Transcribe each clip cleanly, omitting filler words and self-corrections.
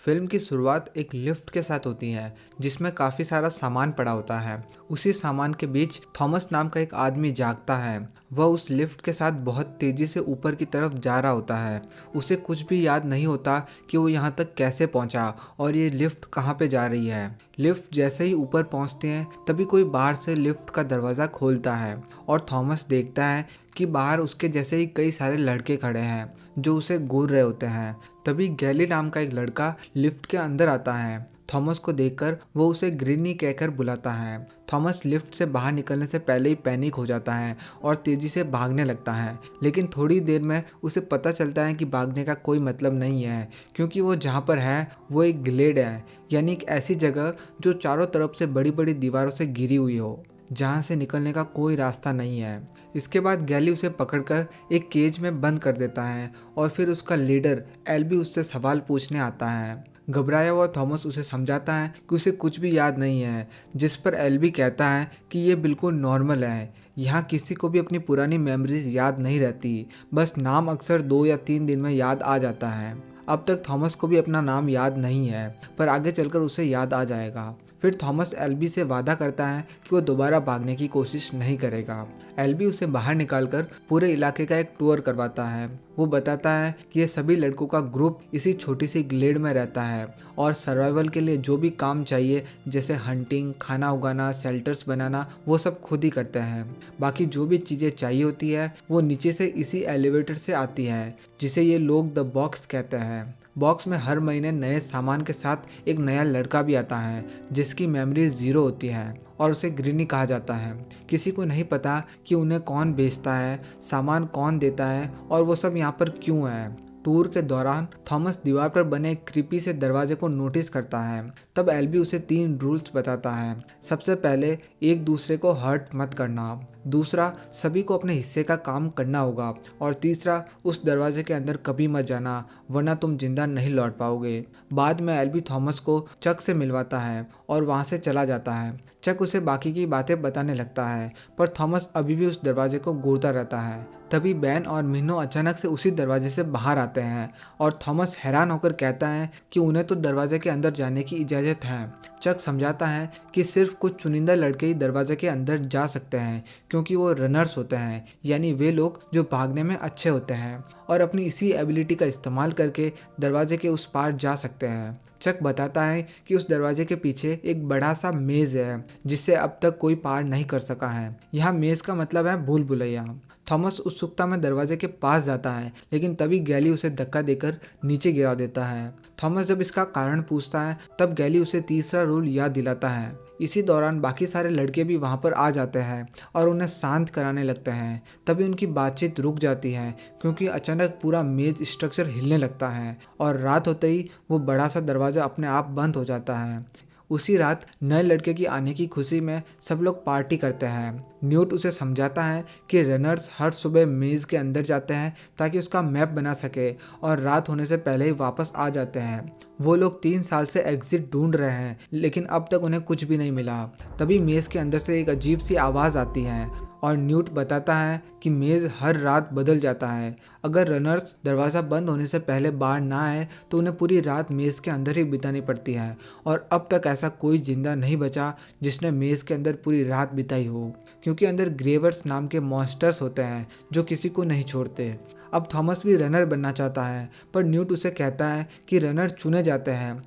Film की शुरुआत एक लिफ्ट के साथ होती है जिसमें काफ़ी सारा सामान पड़ा होता है। उसी सामान के बीच थॉमस नाम का एक आदमी जागता है। वह उस लिफ्ट के साथ बहुत तेज़ी से ऊपर की तरफ जा रहा होता है। उसे कुछ भी याद नहीं होता कि वो यहाँ तक कैसे पहुँचा और ये लिफ्ट कहाँ पे जा रही है। लिफ्ट जैसे ही ऊपर पहुँचते हैं तभी कोई बाहर से लिफ्ट का दरवाज़ा खोलता है और थॉमस देखता है कि बाहर उसके जैसे ही कई सारे लड़के खड़े हैं जो उसे घूर रहे होते हैं। तभी गैली नाम का एक लड़का लिफ्ट के अंदर आता है। थॉमस को देखकर वो उसे ग्रीनी कहकर बुलाता है। थॉमस लिफ्ट से बाहर निकलने से पहले ही पैनिक हो जाता है और तेज़ी से भागने लगता है, लेकिन थोड़ी देर में उसे पता चलता है कि भागने का कोई मतलब नहीं है, क्योंकि वो जहाँ पर है वो एक ग्लेड है, यानी एक ऐसी जगह जो चारों तरफ से बड़ी बड़ी दीवारों से घिरी हुई हो, जहाँ से निकलने का कोई रास्ता नहीं है। इसके बाद गैली उसे पकड़कर एक केज में बंद कर देता है और फिर उसका लीडर एल्बी उससे सवाल पूछने आता है। घबराया हुआ थॉमस उसे समझाता है कि उसे कुछ भी याद नहीं है, जिस पर एल्बी कहता है कि ये बिल्कुल नॉर्मल है। यहाँ किसी को भी अपनी पुरानी मेमोरीज याद नहीं रहती, बस नाम अक्सर 2 या 3 दिन में याद आ जाता है। अब तक थॉमस को भी अपना नाम याद नहीं है, पर आगे चलकर उसे याद आ जाएगा। फिर थॉमस एल्बी से वादा करता है कि वो दोबारा भागने की कोशिश नहीं करेगा। एल्बी उसे बाहर निकालकर पूरे इलाके का एक टूर करवाता है। वो बताता है कि ये सभी लड़कों का ग्रुप इसी छोटी सी ग्लेड में रहता है और सर्वाइवल के लिए जो भी काम चाहिए, जैसे हंटिंग, खाना उगाना, शेल्टर्स बनाना, वो सब खुद ही करते हैं। बाकी जो भी चीज़ें चाहिए होती है वो नीचे से इसी एलिवेटर से आती है, जिसे ये लोग द बॉक्स कहते हैं। बॉक्स में हर महीने नए सामान के साथ एक नया लड़का भी आता है जिसकी मेमोरी 0 होती है और उसे ग्रीनी कहा जाता है। किसी को नहीं पता कि उन्हें कौन बेचता है, सामान कौन देता है और वो सब यहाँ पर क्यों है। टूर के दौरान थॉमस दीवार पर बने एक क्रीपी से दरवाजे को नोटिस करता है। तब एल्बी उसे 3 रूल्स बताता है। सबसे पहले, एक दूसरे को हर्ट मत करना। दूसरा, सभी को अपने हिस्से का काम करना होगा। और तीसरा, उस दरवाजे के अंदर कभी मत जाना, वरना तुम जिंदा नहीं लौट पाओगे। बाद में एल्बी थॉमस को चक से मिलवाता है और वहाँ से चला जाता है। चक उसे बाकी की बातें बताने लगता है, पर थॉमस अभी भी उस दरवाजे को घूरता रहता है। तभी बैन और मिन्नो अचानक से उसी दरवाजे से बाहर आते हैं और थॉमस हैरान होकर कहता है कि उन्हें तो दरवाजे के अंदर जाने की इजाज़त है। चक समझाता है कि सिर्फ कुछ चुनिंदा लड़के ही दरवाजे के अंदर जा सकते हैं, क्योंकि वो रनर्स होते हैं, यानी वे लोग जो भागने में अच्छे होते हैं और अपनी इसी एबिलिटी का इस्तेमाल करके दरवाजे के उस पार जा सकते हैं। चक बताता है कि उस दरवाजे के पीछे एक बड़ा सा मेज़ है जिससे अब तक कोई पार नहीं कर सका है। यहाँ मेज़ का मतलब है भूल भुलैया। थॉमस उत्सुकता में दरवाजे के पास जाता है, लेकिन तभी गैली उसे धक्का देकर नीचे गिरा देता है। थॉमस जब इसका कारण पूछता है तब गैली उसे तीसरा रूल याद दिलाता है। इसी दौरान बाकी सारे लड़के भी वहाँ पर आ जाते हैं और उन्हें शांत कराने लगते हैं। तभी उनकी बातचीत रुक जाती है, क्योंकि अचानक पूरा मेज स्ट्रक्चर हिलने लगता है और रात होते ही वो बड़ा सा दरवाज़ा अपने आप बंद हो जाता है। उसी रात नए लड़के की आने की खुशी में सब लोग पार्टी करते हैं। न्यूट उसे समझाता है कि रनर्स हर सुबह मेज़ के अंदर जाते हैं ताकि उसका मैप बना सके और रात होने से पहले ही वापस आ जाते हैं। वो लोग 3 साल से एग्जिट ढूंढ रहे हैं, लेकिन अब तक उन्हें कुछ भी नहीं मिला। तभी मेज़ के अंदर से एक अजीब सी आवाज़ आती है और न्यूट बताता है कि मेज़ हर रात बदल जाता है। अगर रनर्स दरवाज़ा बंद होने से पहले बाहर ना आए तो उन्हें पूरी रात मेज़ के अंदर ही बितानी पड़ती है, और अब तक ऐसा कोई जिंदा नहीं बचा जिसने मेज़ के अंदर पूरी रात बिताई हो, क्योंकि अंदर ग्रेवर्स नाम के मॉन्स्टर्स होते हैं जो किसी को नहीं छोड़ते। अब थॉमस भी रनर बनना चाहता है, पर न्यूट उसे कहता है कि रनर चुने जाते हैं।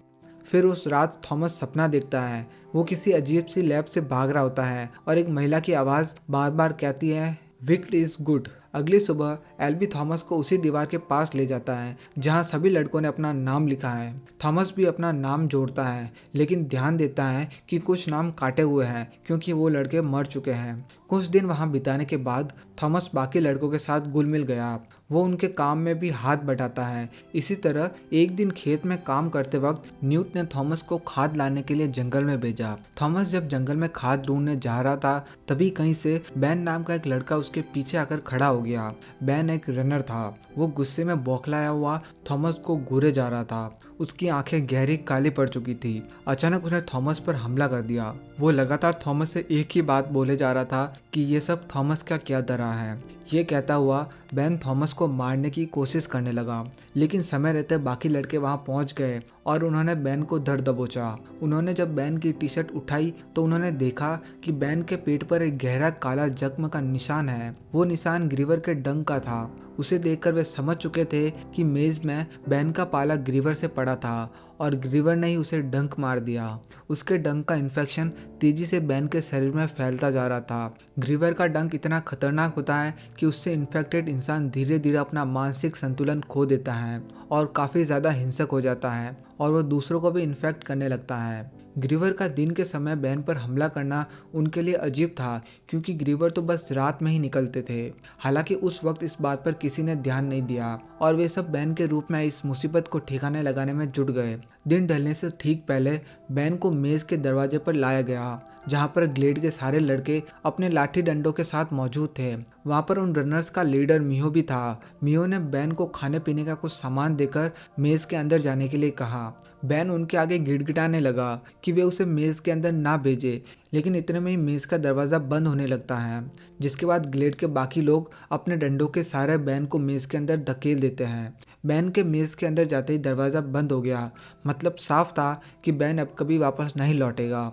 फिर उस रात थॉमस सपना देखता है। वो किसी अजीब सी लैब से भाग रहा होता है और एक महिला की आवाज़ बार बार कहती है, विक्ट इज़ गुड। अगली सुबह एल्बी थॉमस को उसी दीवार के पास ले जाता है जहां सभी लड़कों ने अपना नाम लिखा है। थॉमस भी अपना नाम जोड़ता है, लेकिन ध्यान देता है कि कुछ नाम काटे हुए हैं क्योंकि वो लड़के मर चुके हैं। कुछ दिन वहां बिताने के बाद थॉमस बाकी लड़कों के साथ घुल मिल गया। वो उनके काम में भी हाथ बटाता है। इसी तरह एक दिन खेत में काम करते वक्त न्यूट ने थॉमस को खाद लाने के लिए जंगल में भेजा। थॉमस जब जंगल में खाद ढूंढने जा रहा था तभी कहीं से बैन नाम का एक लड़का उसके पीछे आकर खड़ा हो गया। बैन एक रनर था। वो गुस्से में बौखलाया हुआ थॉमस को घूरे जा रहा था। उसकी आंखें गहरी काली पड़ चुकी थी। अचानक उसने थॉमस पर हमला कर दिया। वो लगातार थॉमस से एक ही बात बोले जा रहा था कि ये सब थॉमस का क्या कर रहा है। ये कहता हुआ बेन थॉमस को मारने की कोशिश करने लगा, लेकिन समय रहते बाकी लड़के वहां पहुंच गए और उन्होंने बेन को धर दबोचा। उन्होंने जब बेन की टी शर्ट उठाई तो उन्होंने देखा कि बेन के पेट पर एक गहरा काला जख्म का निशान है। वो निशान ग्रीवर के डंक का था। उसे देखकर वे समझ चुके थे कि मेज में बेन का पाला ग्रीवर से पड़ा था और ग्रीवर ने ही उसे डंक मार दिया। उसके डंक का इन्फेक्शन तेजी से बेन के शरीर में फैलता जा रहा था। ग्रीवर का डंक इतना खतरनाक होता है कि उससे इन्फेक्टेड इंसान धीरे धीरे अपना मानसिक संतुलन खो देता है और काफ़ी ज़्यादा हिंसक हो जाता है और वो दूसरों को भी इन्फेक्ट करने लगता है। ग्रीवर का दिन के समय बेन पर हमला करना उनके लिए अजीब था, क्योंकि ग्रीवर तो बस रात में ही निकलते थे। हालांकि उस वक्त इस बात पर किसी ने ध्यान नहीं दिया और वे सब बेन के रूप में इस मुसीबत को ठिकाने लगाने में जुट गए। दिन ढलने से ठीक पहले बेन को मेज के दरवाजे पर लाया गया, जहां पर ग्लेड के सारे लड़के अपने लाठी डंडों के साथ मौजूद थे। वहां पर उन रनर्स का लीडर मियो भी था। मियो ने बेन को खाने पीने का कुछ सामान देकर मेज के अंदर जाने के लिए कहा। बेन उनके आगे गिड़गिड़ाने लगा कि वे उसे मेज के अंदर ना भेजे, लेकिन इतने में ही मेज का दरवाज़ा बंद होने लगता है, जिसके बाद ग्लेड के बाकी लोग अपने डंडों के सहारे बेन को मेज के अंदर धकेल देते हैं। बेन के मेज के अंदर जाते ही दरवाज़ा बंद हो गया। मतलब साफ था कि बेन अब कभी वापस नहीं लौटेगा।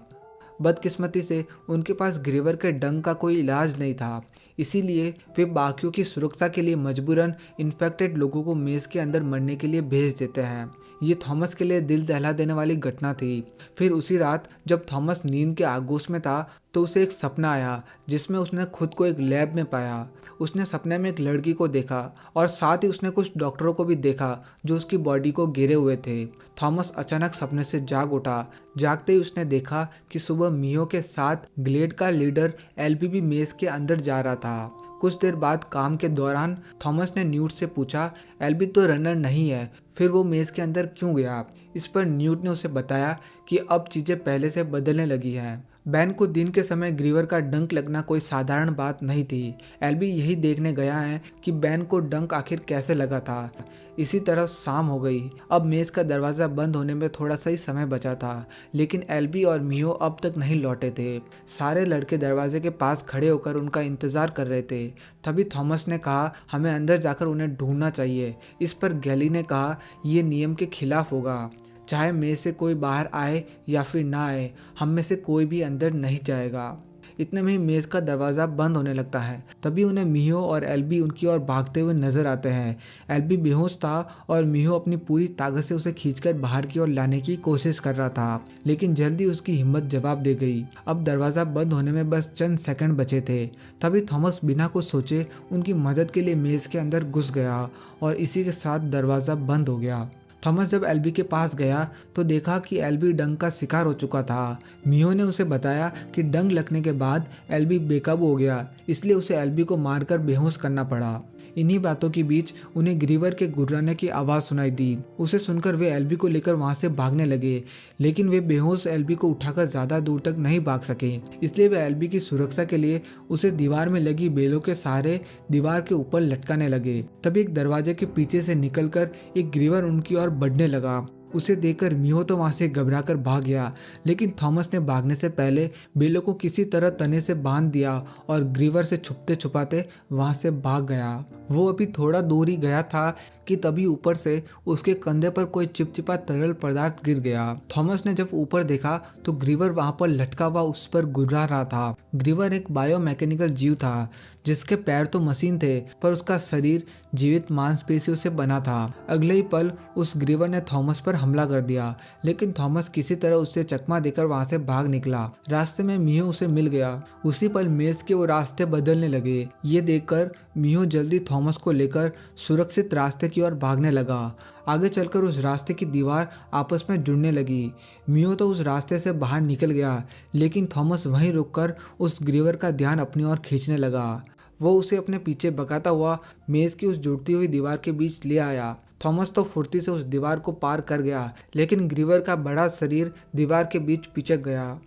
बदकिस्मती से उनके पास ग्रीवर के डंक का कोई इलाज नहीं था, इसीलिए वे बाकियों की सुरक्षा के लिए मजबूरन इन्फेक्टेड लोगों को मेज के अंदर मरने के लिए भेज देते हैं। ये थॉमस के लिए दिल दहला देने वाली घटना थी। फिर उसी रात जब थॉमस नींद के आगोश में था तो उसे एक सपना आया, जिसमें उसने खुद को एक लैब में पाया। उसने सपने में एक लड़की को देखा और साथ ही उसने कुछ डॉक्टरों को भी देखा जो उसकी बॉडी को घेरे हुए थे। थॉमस अचानक सपने से जाग उठा। जागते ही उसने देखा कि सुबह मियो के साथ ग्लेड का लीडर एल्बी भी मेज के अंदर जा रहा था। कुछ देर बाद काम के दौरान थॉमस ने न्यूट से पूछा, एल्बी तो रनर नहीं है, फिर वो मेज के अंदर क्यों गया? इस पर न्यूट ने उसे बताया कि अब चीज़ें पहले से बदलने लगी हैं। बेन को दिन के समय ग्रीवर का डंक लगना कोई साधारण बात नहीं थी। एल्बी यही देखने गया है कि बेन को डंक आखिर कैसे लगा था। इसी तरह शाम हो गई। अब मेज का दरवाज़ा बंद होने में थोड़ा सा ही समय बचा था, लेकिन एल्बी और मियो अब तक नहीं लौटे थे। सारे लड़के दरवाजे के पास खड़े होकर उनका इंतज़ार कर रहे थे। तभी थॉमस ने कहा, हमें अंदर जाकर उन्हें ढूंढना चाहिए। इस पर गैली ने कहा, यह नियम के खिलाफ होगा। चाहे में से कोई बाहर आए या फिर ना आए, हम में से कोई भी अंदर नहीं जाएगा। इतने में ही मेज का दरवाज़ा बंद होने लगता है। तभी उन्हें मियो और एल्बी उनकी ओर भागते हुए नजर आते हैं। एल्बी बेहोश था और मियो अपनी पूरी ताकत से उसे खींचकर बाहर की ओर लाने की कोशिश कर रहा था, लेकिन जल्दी उसकी हिम्मत जवाब दे गई। अब दरवाज़ा बंद होने में बस चंद सेकंड बचे थे। तभी थॉमस बिना कुछ सोचे उनकी मदद के लिए मेज के अंदर घुस गया और इसी के साथ दरवाज़ा बंद हो गया। थॉमस जब एल्बी के पास गया तो देखा कि एल्बी डंक का शिकार हो चुका था। मियो ने उसे बताया कि डंक लगने के बाद एल्बी बेकाबू हो गया, इसलिए उसे एल्बी को मारकर बेहोश करना पड़ा। इन्हीं बातों के बीच उन्हें ग्रीवर के गुर्राने की आवाज़ सुनाई दी। उसे सुनकर वे एल्बी को लेकर वहां से भागने लगे, लेकिन वे बेहोश एल्बी को उठाकर ज़्यादा दूर तक नहीं भाग सके। इसलिए वे एल्बी की सुरक्षा के लिए उसे दीवार में लगी बेलों के सहारे दीवार के ऊपर लटकाने लगे। तभी एक दरवाजे के पीछे से निकलकर एक ग्रीवर उनकी ओर बढ़ने लगा। उसे देखकर मियो तो वहां से घबराकर भाग गया, लेकिन थॉमस ने भागने से पहले बेलों को किसी तरह तने से बांध दिया और ग्रीवर से छुपते छुपाते वहां से भाग गया। वो अभी थोड़ा दूर ही गया था कि तभी ऊपर से उसके कंधे पर कोई चिपचिपा तरल पदार्थ गिर गया। थॉमस ने जब ऊपर देखा तो ग्रीवर वहां पर लटका हुआ उस पर गुर्रा रहा था। ग्रीवर एक बायोमैकेनिकल जीव था, जिसके पैर तो मशीन थे पर उसका शरीर जीवित मांसपेशियों से बना था। अगले ही पल उस ग्रीवर ने थॉमस पर हमला कर दिया, लेकिन थॉमस किसी तरह उससे चकमा देकर वहां से भाग निकला। रास्ते में मियो उसे मिल गया। उसी पल मेज के वो रास्ते बदलने लगे। ये देखकर मियो जल्दी थॉमस को लेकर सुरक्षित रास्ते की ओर भागने लगा। आगे चलकर उस रास्ते की दीवार आपस में जुड़ने लगी। मियो तो उस रास्ते से बाहर निकल गया, लेकिन थॉमस वहीं रुककर उस ग्रीवर का ध्यान अपनी ओर खींचने लगा। वो उसे अपने पीछे भगाता हुआ मेज की उस जुड़ती हुई दीवार के बीच ले आया। थॉमस तो फुर्ती से उस दीवार को पार कर गया, लेकिन ग्रीवर का बड़ा शरीर दीवार के बीच पिचक गया।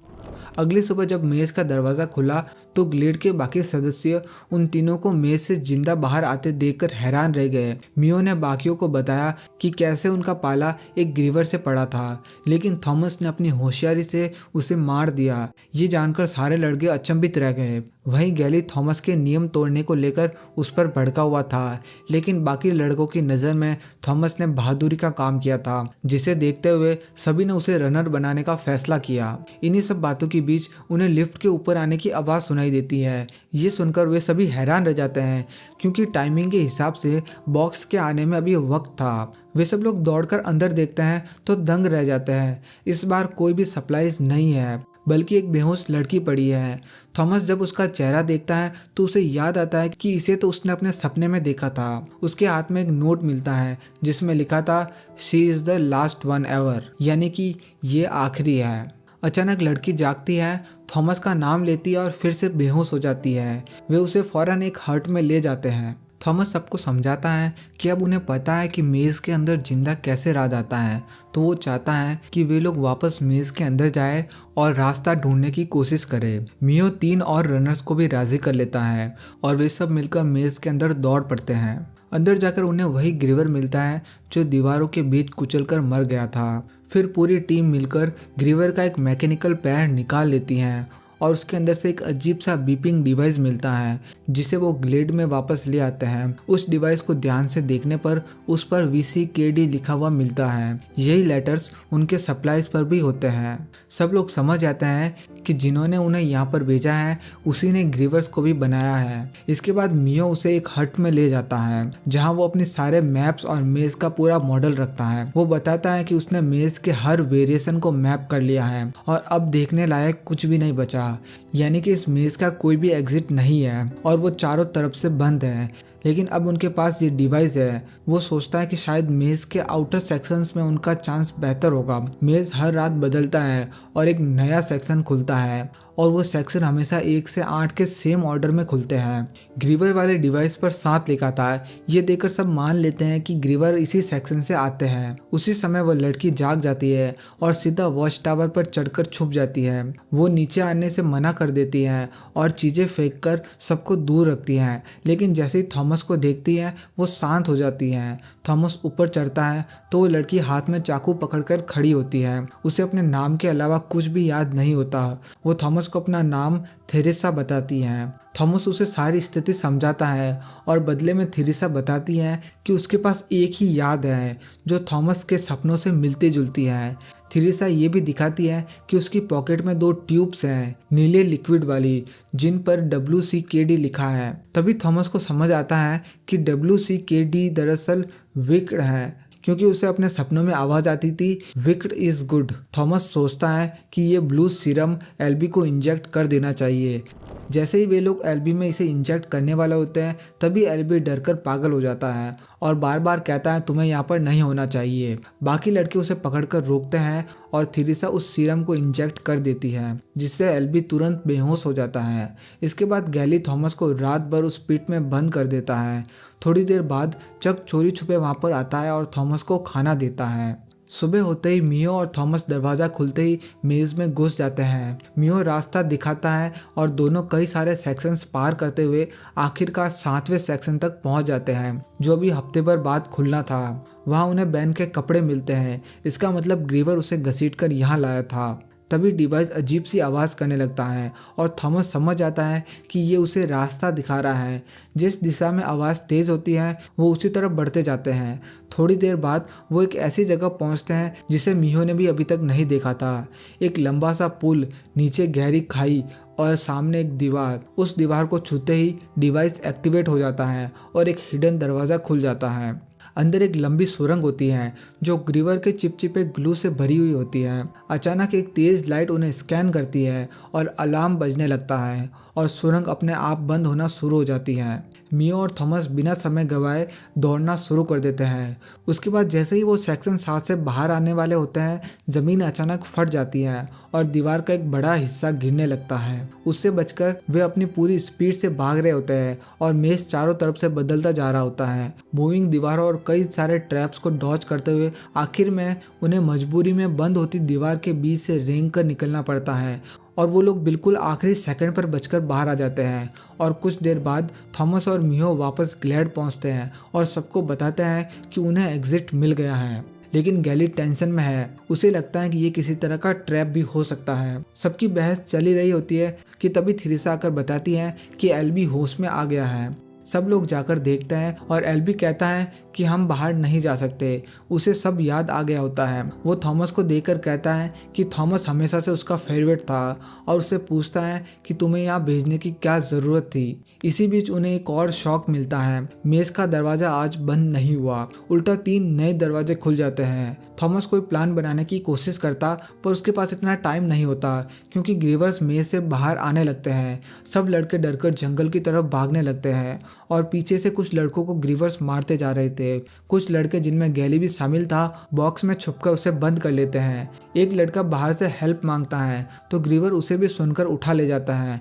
अगली सुबह जब मेज का दरवाज़ा खुला तो ग्लेड के बाकी सदस्य उन तीनों को मेज से जिंदा बाहर आते देखकर हैरान रह गए। मियो ने बाकियों को बताया कि कैसे उनका पाला एक ग्रीवर से पड़ा था, लेकिन थॉमस ने अपनी होशियारी से उसे मार दिया। ये जानकर सारे लड़के अचंभित रह गए। वहीं गैली थॉमस के नियम तोड़ने को लेकर उस पर भड़का हुआ था, लेकिन बाकी लड़कों की नज़र में थॉमस ने बहादुरी का काम किया था, जिसे देखते हुए सभी ने उसे रनर बनाने का फैसला किया। इन्हीं सब बातों के बीच उन्हें लिफ्ट के ऊपर आने की आवाज़ सुनाई देती है। ये सुनकर वे सभी हैरान रह जाते हैं, क्योंकि टाइमिंग के हिसाब से बॉक्स के आने में अभी वक्त था। वे सब लोग दौड़कर अंदर देखते हैं तो दंग रह जाते हैं। इस बार कोई भी सप्लाईज नहीं है, बल्कि एक बेहोश लड़की पड़ी है। थॉमस जब उसका चेहरा देखता है तो उसे याद आता है कि इसे तो उसने अपने सपने में देखा था। उसके हाथ में एक नोट मिलता है जिसमें लिखा था she is the last one ever, यानी कि ये आखिरी है। अचानक लड़की जागती है, थॉमस का नाम लेती है और फिर से बेहोश हो जाती है। वे उसे फौरन एक हट में ले जाते हैं। थॉमस सबको समझाता है कि अब उन्हें पता है कि मेज़ के अंदर जिंदा कैसे रहा जाता है, तो वो चाहता है कि वे लोग वापस मेज़ के अंदर जाए और रास्ता ढूंढने की कोशिश करे। मियो 3 और रनर्स को भी राजी कर लेता है और वे सब मिलकर मेज़ के अंदर दौड़ पड़ते हैं। अंदर जाकर उन्हें वही ग्रीवर मिलता है जो दीवारों के बीच कुचलकर मर गया था। फिर पूरी टीम मिलकर ग्रीवर का एक मैकेनिकल पैर निकाल लेती है और उसके अंदर से एक अजीब सा बीपिंग डिवाइस मिलता है, जिसे वो ग्लेड में वापस ले आते हैं। उस डिवाइस को ध्यान से देखने पर उस पर VCKD लिखा हुआ मिलता है। यही लेटर्स उनके सप्लाईज पर भी होते हैं। सब लोग समझ जाते हैं कि जिन्होंने उन्हें यहाँ पर भेजा है उसी ने ग्रीवर्स को भी बनाया है। इसके बाद मियो उसे एक हट में ले जाता है, जहाँ वो अपने सारे मैप्स और मेज का पूरा मॉडल रखता है। वो बताता है कि उसने मेज के हर वेरिएशन को मैप कर लिया है और अब देखने लायक कुछ भी नहीं बचा, यानी कि इस मेज का कोई भी एग्जिट नहीं है और वो चारों तरफ से बंद है। लेकिन अब उनके पास ये डिवाइस है। वो सोचता है कि शायद मेज के आउटर सेक्शंस में उनका चांस बेहतर होगा। मेज हर रात बदलता है और एक नया सेक्शन खुलता है और वो सेक्शन हमेशा 1 से 8 के सेम ऑर्डर में खुलते हैं। ग्रीवर वाले डिवाइस पर 7 लिखा था। ये देखकर सब मान लेते हैं कि ग्रीवर इसी सेक्शन से आते हैं। उसी समय वो लड़की जाग जाती है और सीधा वॉच टावर पर चढ़कर छुप जाती है। वो नीचे आने से मना कर देती है और चीज़ें फेंक कर सबको दूर रखती हैं, लेकिन जैसे ही थॉमस को देखती है वो शांत हो जाती है। थॉमस ऊपर चढ़ता है तो वो लड़की हाथ में चाकू पकड़कर खड़ी होती है। उसे अपने नाम के अलावा कुछ भी याद नहीं होता। वो थॉमस को अपना नाम थेरेसा बताती है। थॉमस उसे सारी स्थिति समझाता है और बदले में थेरेसा बताती है कि उसके पास एक ही याद है जो थॉमस के सपनों से मिलती जुलती है। थेरेसा ये भी दिखाती है कि उसकी पॉकेट में 2 ट्यूब्स हैं, नीले लिक्विड वाली, जिन पर WCKD लिखा है। तभी थॉमस को समझ आता है कि WCKD दरअसल विक्ड है, क्योंकि उसे अपने सपनों में आवाज़ आती थी विक्ड इज़ गुड। थॉमस सोचता है कि ये ब्लू सीरम एल्बी को इंजेक्ट कर देना चाहिए। जैसे ही वे लोग एल्बी में इसे इंजेक्ट करने वाले होते हैं तभी एल्बी डरकर पागल हो जाता है और बार बार कहता है तुम्हें यहाँ पर नहीं होना चाहिए। बाकी लड़के उसे पकड़कर रोकते हैं और थेरेसा उस सीरम को इंजेक्ट कर देती है, जिससे एल्बी तुरंत बेहोश हो जाता है। इसके बाद गैली थॉमस को रात भर उस पिट में बंद कर देता है। थोड़ी देर बाद चक चोरी छुपे वहाँ पर आता है और थॉमस को खाना देता है। सुबह होते ही मियो और थॉमस दरवाज़ा खुलते ही मेज़ में घुस जाते हैं। मियो रास्ता दिखाता है और दोनों कई सारे सेक्शंस पार करते हुए आखिरकार 7वें सेक्शन तक पहुंच जाते हैं, जो अभी हफ्ते भर बाद खुलना था। वहां उन्हें बैन के कपड़े मिलते हैं। इसका मतलब ग्रीवर उसे घसीटकर यहाँ लाया था। तभी डिवाइस अजीब सी आवाज़ करने लगता है और थॉमस समझ जाता है कि ये उसे रास्ता दिखा रहा है। जिस दिशा में आवाज़ तेज़ होती है वो उसी तरफ बढ़ते जाते हैं। थोड़ी देर बाद वो एक ऐसी जगह पहुंचते हैं जिसे मियो ने भी अभी तक नहीं देखा था। एक लंबा सा पुल, नीचे गहरी खाई और सामने एक दीवार। उस दीवार को छूते ही डिवाइस एक्टिवेट हो जाता है और एक हिडन दरवाज़ा खुल जाता है। अंदर एक लंबी सुरंग होती है जो ग्रीवर के चिपचिपे ग्लू से भरी हुई होती है। अचानक एक तेज लाइट उन्हें स्कैन करती है और अलार्म बजने लगता है और सुरंग अपने आप बंद होना शुरू हो जाती है। मियो और थॉमस बिना समय गवाए दौड़ना शुरू कर देते हैं। उसके बाद जैसे ही वो सेक्शन 7 से बाहर आने वाले होते हैं, ज़मीन अचानक फट जाती है और दीवार का एक बड़ा हिस्सा गिरने लगता है। उससे बचकर वे अपनी पूरी स्पीड से भाग रहे होते हैं और मेज चारों तरफ से बदलता जा रहा होता है। मूविंग दीवारों और कई सारे ट्रैप्स को डॉज करते हुए आखिर में उन्हें मजबूरी में बंद होती दीवार के बीच से रेंग कर निकलना पड़ता है और वो लोग बिल्कुल आखिरी सेकंड पर बचकर बाहर आ जाते हैं। और कुछ देर बाद थॉमस और मियो वापस ग्लैड पहुंचते हैं और सबको बताते हैं कि उन्हें एग्जिट मिल गया है। लेकिन गैली टेंशन में है, उसे लगता है कि ये किसी तरह का ट्रैप भी हो सकता है। सबकी बहस चली रही होती है कि तभी थ्रिसा आकर बताती है कि एल्बी होश में आ गया है। सब लोग जाकर देखते हैं और एल्बी कहता है कि हम बाहर नहीं जा सकते। उसे सब याद आ गया होता है। वो थॉमस को देखकर कहता है कि थॉमस हमेशा से उसका फेवरेट था और उससे पूछता है कि तुम्हें यहाँ भेजने की क्या ज़रूरत थी। इसी बीच उन्हें एक और शॉक मिलता है। मेज़ का दरवाज़ा आज बंद नहीं हुआ, उल्टा 3 नए दरवाजे खुल जाते हैं। थॉमस कोई प्लान बनाने की कोशिश करता पर उसके पास इतना टाइम नहीं होता क्योंकि ग्रीवर्स मेज़ से बाहर आने लगते हैं। सब लड़के डरकर जंगल की तरफ भागने लगते हैं और पीछे से कुछ लड़कों को ग्रीवर्स मारते जा रहे थे। कुछ लड़के, जिनमें गैली भी शामिल था, बॉक्स में छुपकर उसे बंद कर लेते हैं। एक लड़का बाहर से हेल्प मांगता है तो ग्रीवर उसे भी सुनकर उठा ले जाता है।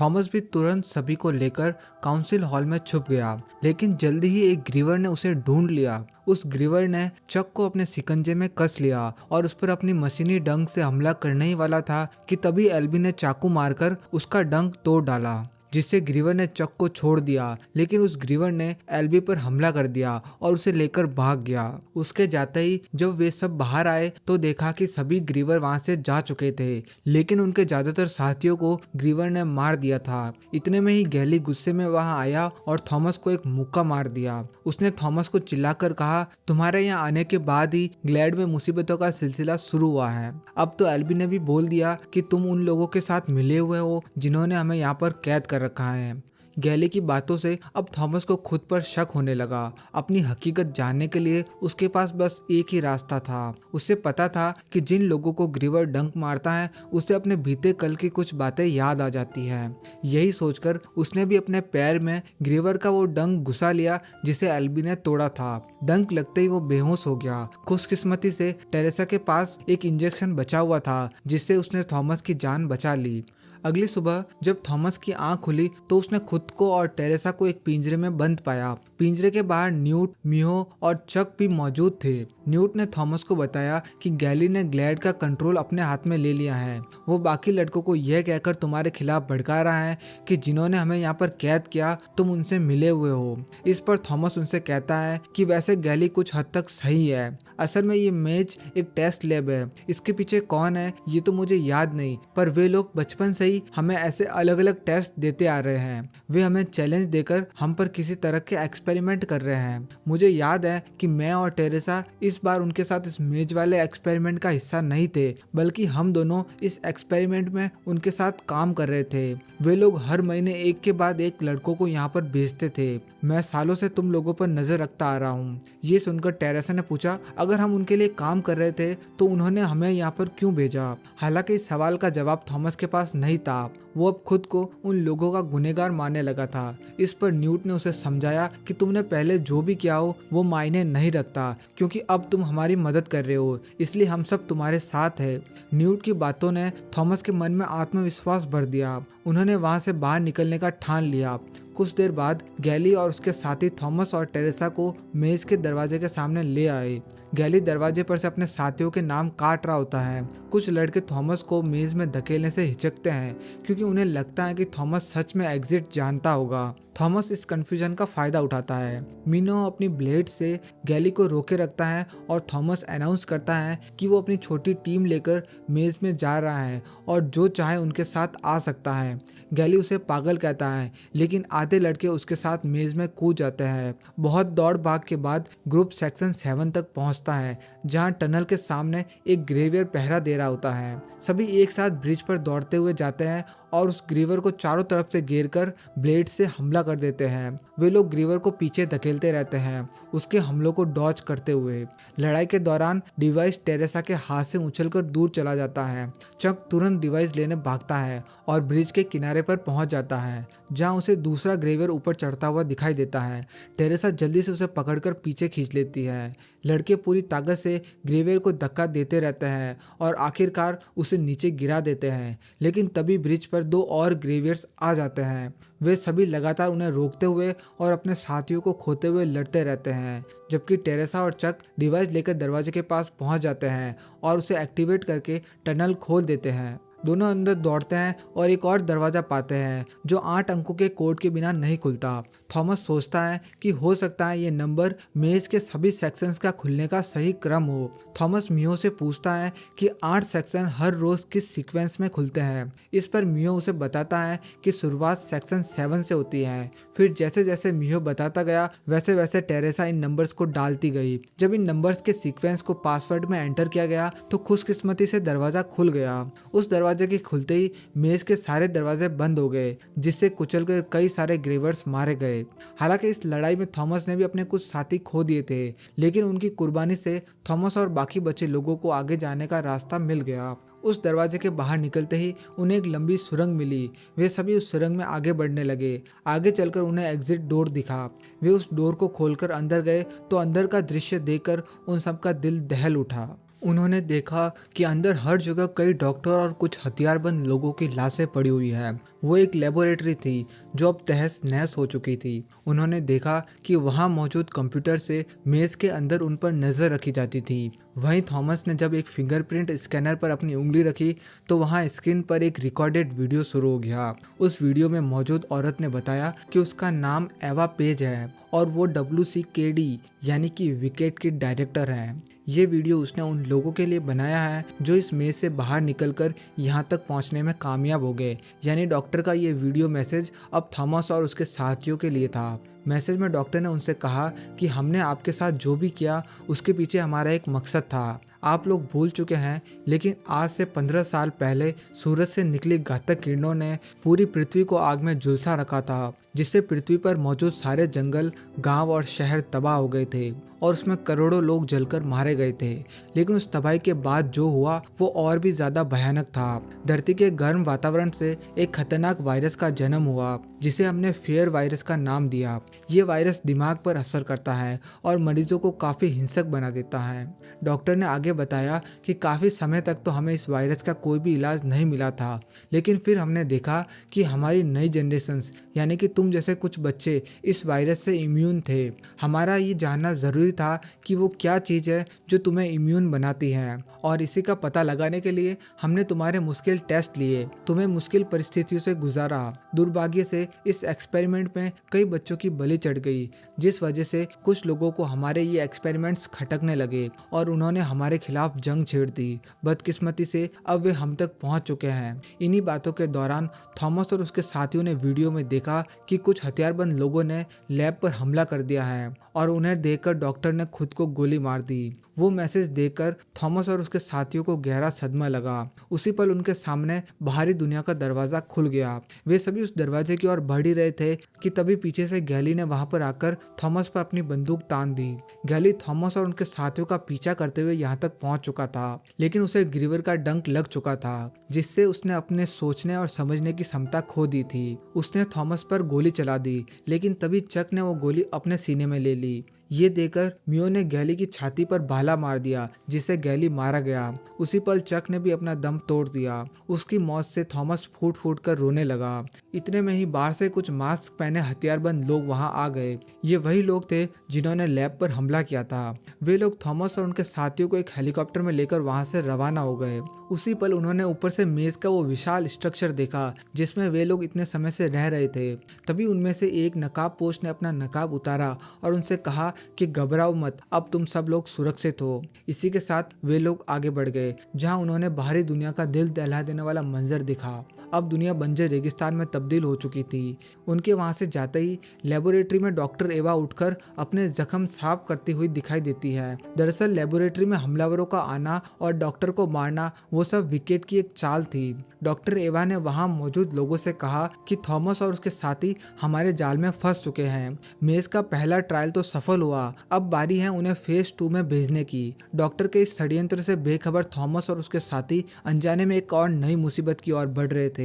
थॉमस भी तुरंत सभी को लेकर काउंसिल हॉल में छुप गया, लेकिन जल्दी ही एक ग्रीवर ने उसे ढूंढ लिया। उस ग्रीवर ने चक को अपने शिकंजे में कस लिया और उस पर अपनी मशीनी डंक से हमला करने ही वाला था कि तभी एल्बी ने चाकू मारकर उसका डंक तोड़ डाला, जिससे ग्रीवर ने चक को छोड़ दिया। लेकिन उस ग्रीवर ने एल्बी पर हमला कर दिया और उसे लेकर भाग गया। उसके जाते ही जब वे सब बाहर आए तो देखा कि सभी ग्रीवर वहां से जा चुके थे, लेकिन उनके ज्यादातर साथियों को ग्रीवर ने मार दिया था। इतने में ही गैली गुस्से में वहां आया और थॉमस को एक मुक्का मार दिया। उसने थॉमस को चिल्लाकर कहा, तुम्हारे यहाँ आने के बाद ही ग्लैड में मुसीबतों का सिलसिला शुरू हुआ है। अब तो एल्बी ने भी बोल दिया कि तुम उन लोगों के साथ मिले हुए हो जिन्होंने हमें यहाँ पर कैद कर रखा है। गैली की बातों से अब थॉमस को खुद पर शक होने लगा। अपनी हकीकत जानने के लिए उसके पास बस एक ही रास्ता था। उसे पता था कि जिन लोगों को ग्रीवर डंक मारता है उसे अपने बीते कल की कुछ बातें याद आ जाती है। यही सोचकर उसने भी अपने पैर में ग्रीवर का वो डंक घुसा लिया जिसे एल्बी ने तोड़ा था। डंक लगते ही वो बेहोश हो गया। खुशकिस्मती से टेरेसा के पास एक इंजेक्शन बचा हुआ था जिससे उसने थॉमस की जान बचा ली। अगली सुबह जब थॉमस की आंख खुली तो उसने खुद को और टेरेसा को एक पिंजरे में बंद पाया। पिंजरे के बाहर न्यूट, मियो और चक भी मौजूद थे। न्यूट ने थॉमस को बताया कि गैली ने ग्लैड का कंट्रोल अपने हाथ में ले लिया है। वो बाकी लड़कों को यह कहकर तुम्हारे खिलाफ भड़का रहा है कि जिन्होंने हमें यहाँ पर कैद किया तुम उनसे मिले हुए हो। इस पर थॉमस उनसे कहता है कि वैसे गैली कुछ हद तक सही है। असल में ये मेज एक टेस्ट लैब है। इसके पीछे कौन है ये तो मुझे याद नहीं, पर वे लोग बचपन से ही हमें ऐसे अलग अलग टेस्ट देते आ रहे हैं। वे हमें चैलेंज देकर हम पर किसी तरह के एक्सपेरिमेंट कर रहे हैं। मुझे याद है कि मैं और टेरेसा इस बार उनके साथ इस मेज वाले एक्सपेरिमेंट का हिस्सा नहीं थे, बल्कि हम दोनों इस एक्सपेरिमेंट में उनके साथ काम कर रहे थे। वे लोग हर महीने एक के बाद एक लड़कों को यहाँ पर भेजते थे। मैं सालों से तुम लोगों पर नजर रखता आ रहा हूँ। ये सुनकर टेरेसा ने पूछा, अगर हम उनके लिए काम कर रहे थे तो उन्होंने हमें यहाँ पर क्यों भेजा? हालांकि इस सवाल का जवाब थॉमस के पास नहीं था। वो अब खुद को उन लोगों का गुनहगार मानने लगा था। इस पर न्यूट ने उसे समझाया कि तुमने पहले जो भी किया हो वो मायने नहीं रखता, क्योंकि अब तुम हमारी मदद कर रहे हो, इसलिए हम सब तुम्हारे साथ है। न्यूट की बातों ने थॉमस के मन में आत्मविश्वास भर दिया। उन्होंने वहां से बाहर निकलने का ठान लिया। कुछ देर बाद गैली और उसके साथी थॉमस और टेरेसा को मेज के दरवाजे के सामने ले आए। गैली दरवाजे पर से अपने साथियों के नाम काट रहा होता है। कुछ लड़के थॉमस को मेज में धकेलने से हिचकते हैं क्योंकि उन्हें लगता है कि थॉमस सच में एग्जिट जानता होगा। थॉमस इस कंफ्यूजन का फायदा उठाता है। मीनो अपनी ब्लेड से गैली को रोके रखता है और थॉमस अनाउंस करता है कि वो अपनी छोटी टीम लेकर मेज में जा रहा है और जो चाहे उनके साथ आ सकता है। गैली उसे पागल कहता है, लेकिन आधे लड़के उसके साथ मेज में कूद जाते हैं। बहुत दौड़ भाग के बाद ग्रुप सेक्शन 7 तक पहुंचता है, जहां टनल के सामने एक ग्रेवियर पहरा दे रहा होता है। सभी एक साथ ब्रिज पर दौड़ते हुए जाते हैं और उस ग्रीवर को चारों तरफ से घेर कर ब्लेड से हमला कर देते हैं। वे लोग ग्रीवर को पीछे धकेलते रहते हैं, उसके हमलों को डॉज करते हुए। लड़ाई के दौरान डिवाइस टेरेसा के हाथ से उछलकर दूर चला जाता है। चक तुरंत डिवाइस लेने भागता है और ब्रिज के किनारे पर पहुंच जाता है, जहां उसे दूसरा ग्रेवियर ऊपर चढ़ता हुआ दिखाई देता है। टेरेसा जल्दी से उसे पकड़कर पीछे खींच लेती है। लड़के पूरी ताकत से ग्रेवियर को धक्का देते रहते हैं और आखिरकार उसे नीचे गिरा देते हैं, लेकिन तभी ब्रिज पर 2 और ग्रेवियर्स आ जाते हैं। वे सभी लगातार उन्हें रोकते हुए और अपने साथियों को खोते हुए लड़ते रहते हैं, जबकि टेरेसा और चक डिवाइस लेकर दरवाजे के पास पहुंच जाते हैं और उसे एक्टिवेट करके टनल खोल देते हैं। दोनों अंदर दौड़ते हैं और एक और दरवाजा पाते हैं जो 8 अंकों के कोड के बिना नहीं खुलता। थॉमस सोचता है कि हो सकता है ये नंबर मेज के सभी सेक्शंस का खुलने का सही क्रम हो। थॉमस मियो से पूछता है कि 8 सेक्शन हर रोज किस सीक्वेंस में खुलते हैं। इस पर मियो उसे बताता है कि शुरुआत सेक्शन 7 से होती है। फिर जैसे जैसे मियो बताता गया वैसे वैसे टेरेसा इन नंबर्स को डालती गई। जब इन नंबर्स के सीक्वेंस को पासवर्ड में एंटर किया गया तो खुशकिस्मती से दरवाजा खुल गया। उस दरवाजे के खुलते ही मेज के सारे दरवाजे बंद हो गए, जिससे कुचलकर कई सारे ग्रेवर्स मारे गए। हालांकि इस लड़ाई में थॉमस ने भी अपने कुछ साथी खो दिए थे, लेकिन उनकी कुर्बानी से थॉमस और बाकी बचे लोगों को आगे जाने का रास्ता मिल गया। उस दरवाजे के बाहर निकलते ही उन्हें एक लंबी सुरंग मिली। वे सभी उस सुरंग में आगे बढ़ने लगे। आगे चलकर उन्हें एग्जिट डोर दिखा। वे उस डोर को खोलकर अंदर गए तो अंदर का दृश्य देखकर उन सबका दिल दहल उठा। उन्होंने देखा कि अंदर हर जगह कई डॉक्टर और कुछ हथियारबंद लोगों की लाशें पड़ी हुई है। वो एक लेबोरेटरी थी जो अब तहस नहस हो चुकी थी। उन्होंने देखा कि वहाँ मौजूद कंप्यूटर से मेज के अंदर उन पर नज़र रखी जाती थी। वहीं थॉमस ने जब एक फिंगरप्रिंट स्कैनर पर अपनी उंगली रखी तो वहाँ स्क्रीन पर एक रिकॉर्डेड वीडियो शुरू हो गया। उस वीडियो में मौजूद औरत ने बताया कि उसका नाम एवा पेज है और वो WCKD यानी कि विकेट की डायरेक्टर हैं। ये वीडियो उसने उन लोगों के लिए बनाया है जो इस मेज से बाहर निकलकर यहाँ तक पहुँचने में कामयाब हो गए। यानी डॉक्टर का ये वीडियो मैसेज अब थॉमस और उसके साथियों के लिए था। मैसेज में डॉक्टर ने उनसे कहा कि हमने आपके साथ जो भी किया उसके पीछे हमारा एक मकसद था। आप लोग भूल चुके हैं, लेकिन आज से 15 साल पहले सूरज से निकली घातक किरणों ने पूरी पृथ्वी को आग में झुलसा रखा था, जिससे पृथ्वी पर मौजूद सारे जंगल, गांव और शहर तबाह हो गए थे और उसमें करोड़ों लोग जलकर मारे गए थे। लेकिन उस तबाही के बाद जो हुआ वो और भी ज्यादा भयानक था। धरती के गर्म वातावरण से एक खतरनाक वायरस का जन्म हुआ जिसे हमने फेयर वायरस का नाम दिया। ये वायरस दिमाग पर असर करता है और मरीजों को काफी हिंसक बना देता है। डॉक्टर ने आगे बताया कि काफी समय तक तो हमें इस वायरस का कोई भी इलाज नहीं मिला था, लेकिन फिर हमने देखा कि हमारी नई जनरेशन यानी कि तुम जैसे कुछ बच्चे इस वायरस से इम्यून थे। हमारा ये जानना जरूरी था कि वो क्या चीज़ है जो तुम्हें इम्यून बनाती है, और इसी का पता लगाने के लिए हमने तुम्हारे मुश्किल टेस्ट लिए, तुम्हें मुश्किल परिस्थितियों से गुजारा। दुर्भाग्य से इस एक्सपेरिमेंट में कई बच्चों की बलि चढ़ गई, जिस वजह से कुछ लोगों को हमारे ये एक्सपेरिमेंट्स खटकने लगे और उन्होंने हमारे खिलाफ जंग छेड़ दी। बदकिस्मती से अब वे हम तक पहुंच चुके हैं। इन्हीं बातों के दौरान थॉमस और उसके साथियों ने वीडियो में देखा कि कुछ हथियारबंद लोगों ने लैब पर हमला कर दिया है और उन्हें देखकर डॉक्टर ने खुद को गोली मार दी। वो मैसेज देखकर थॉमस और उसके साथियों को गहरा सदमा लगा। उसी पल उनके सामने बाहरी दुनिया का दरवाजा खुल गया। वे सभी उस दरवाजे की ओर बढ़ ही रहे थे कि तभी पीछे से गैली ने वहां पर आकर थॉमस पर अपनी बंदूक तान दी। गैली थॉमस और उनके साथियों का पीछा करते हुए यहाँ तक पहुंच चुका था, लेकिन उसे ग्रीवर का डंक लग चुका था, जिससे उसने अपने सोचने और समझने की क्षमता खो दी थी। उसने थॉमस पर गोली चला दी, लेकिन तभी चक ने वो गोली अपने सीने में ले ली। ये देखकर मियो ने गैली की छाती पर भाला मार दिया, जिससे गैली मारा गया। उसी पल चक ने भी अपना दम तोड़ दिया। उसकी मौत से थॉमस फूट फूट कर रोने लगा। इतने में ही बाहर से कुछ मास्क पहने हथियारबंद लोग वहां आ गए। ये वही लोग थे जिन्होंने लैब पर हमला किया था। वे लोग थॉमस और उनके साथियों को एक हेलीकॉप्टर में लेकर वहां से रवाना हो गए। उसी पल उन्होंने ऊपर से मेज का वो विशाल स्ट्रक्चर देखा जिसमें वे लोग इतने समय से रह रहे थे। तभी उनमें से एक नकाबपोश ने अपना नकाब उतारा और उनसे कहा कि घबराओ मत, अब तुम सब लोग सुरक्षित हो। इसी के साथ वे लोग आगे बढ़ गए, जहां उन्होंने बाहरी दुनिया का दिल दहला देने वाला मंजर देखा। अब दुनिया बंजर रेगिस्तान में तब्दील हो चुकी थी। उनके वहां से जाते ही लेबोरेटरी में डॉक्टर एवा उठकर अपने जख्म साफ करती हुई दिखाई देती है। दरअसल लेबोरेटरी में हमलावरों का आना और डॉक्टर को मारना वो सब विकेट की एक चाल थी। डॉक्टर एवा ने वहां मौजूद लोगों से कहा कि थॉमस और उसके साथी हमारे जाल में फंस चुके हैं। मेज का पहला ट्रायल तो सफल हुआ, अब बारी है उन्हें फेज 2 में भेजने की। डॉक्टर के इस षड्यंत्र से बेखबर थॉमस और उसके साथी अनजाने में एक और नई मुसीबत की ओर बढ़ रहे थे।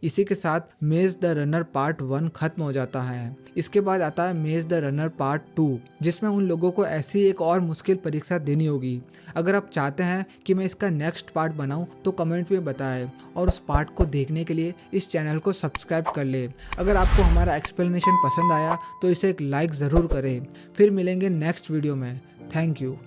इसी के साथ मेज द रनर पार्ट 1 खत्म हो जाता है। इसके बाद आता है मेज द रनर पार्ट 2, जिसमें उन लोगों को ऐसी एक और मुश्किल परीक्षा देनी होगी। अगर आप चाहते हैं कि मैं इसका नेक्स्ट पार्ट बनाऊं तो कमेंट में बताएं, और उस पार्ट को देखने के लिए इस चैनल को सब्सक्राइब कर ले। अगर आपको हमारा एक्सप्लेनेशन पसंद आया तो इसे एक लाइक ज़रूर करें। फिर मिलेंगे नेक्स्ट वीडियो में। Thank you.